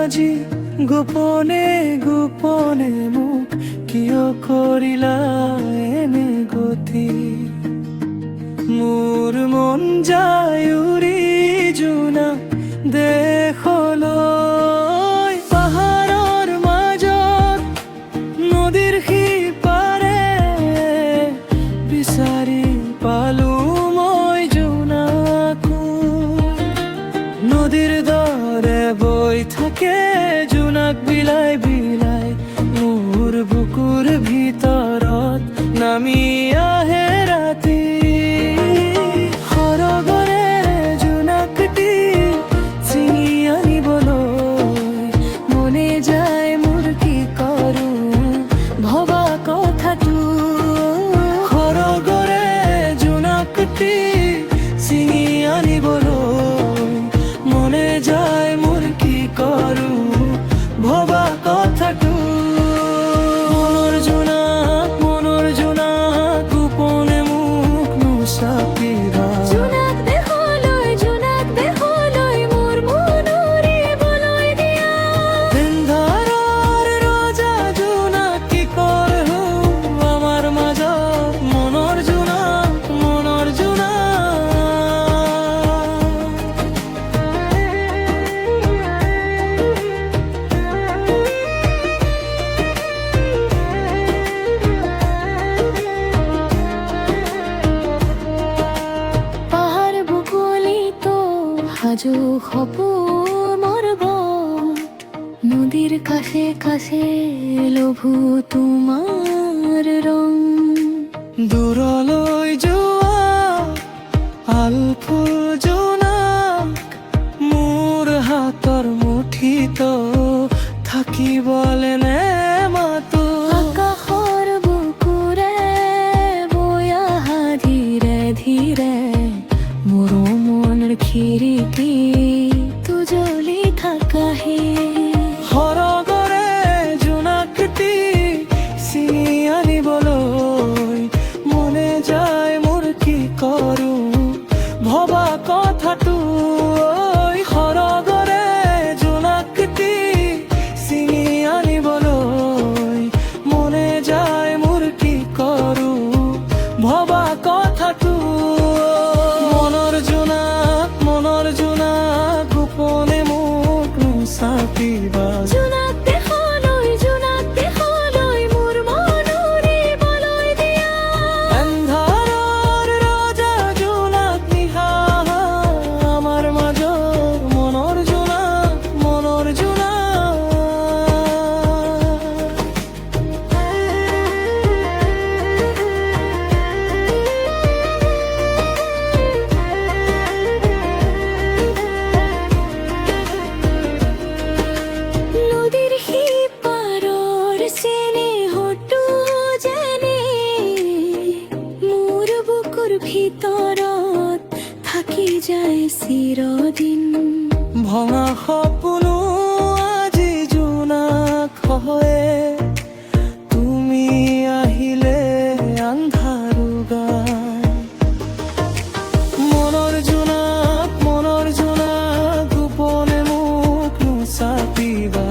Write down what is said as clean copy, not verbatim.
আজি গোপনে গোপনে মোক কিয় কৰিলা এনে গতি মোৰ মন যায় উৰি জোনাক দেশলৈ পাহাৰৰ মাজত নদীৰ সিপাৰে বিচাৰি পালো মই জোনাকো নদীৰ দৰে বৈ থাকে জোনাক বিলাই বিলাই মোৰ বুকুৰ ভিতৰত নামি আহে ৰাতি সৰগৰে জোনাকটি ছিঙি আনিবলৈ মনে যায় মোৰ কি কৰো ভবা কথাটো সৰগৰে জোনাকটি ছিঙি আনিবলৈ মনে যায় মোৰ কি কৰো ভবা কথাটো মনৰ জোনাক গোপনে মোক নুচাপিবা জোনাক দেশলৈ মোৰ মন উৰিবলৈ দিয়া এন্ধাৰৰ ৰজা জোনাক কি কৰে আমাৰ মাজত মনৰ জোনাক পাহাড় বুকলিত হাজো সপোনৰ বট নদীৰ কাষে কাষে লভু তোমাৰ ৰং দূৰলৈ যোৱা আলফুল জোনাক মোৰ হাতৰ মুঠিত থাকিবলে নে মাতো আকাশৰ বুকুৰে বৈ অহা ধীৰে ধীৰে মোৰ মনৰ খিৰিকী তুজলি থাকাহে সৰগৰে জোনাকটি ছিঙি আনিবলৈ মনে যায় মোৰ কি কৰো ভবা কথাটো সৰগৰে জোনাকটি ছিঙি আনিবলৈ মনে যায় মোৰ কি কৰো ভবা কথাটো মনৰ জোনাক গোপনে মোক নুচাপিবা জোনাক দেশলৈ মোৰ মন উৰিবলৈ দিয়া এন্ধাৰৰ ৰজা জোনাক নিশা আমাৰ মাজৰ মনৰ জোনাক নদীৰ সিপাৰৰ চেনেহটো যেনে মোৰ বুকুৰ ভিতৰত থাকি যায় চিৰদিন ভঙা সপোনো আজি জোনাক হয় তুমি আহিলে আন্ধাৰো গায় মনৰ জোনাক গোপনে মোক নুচাপিবা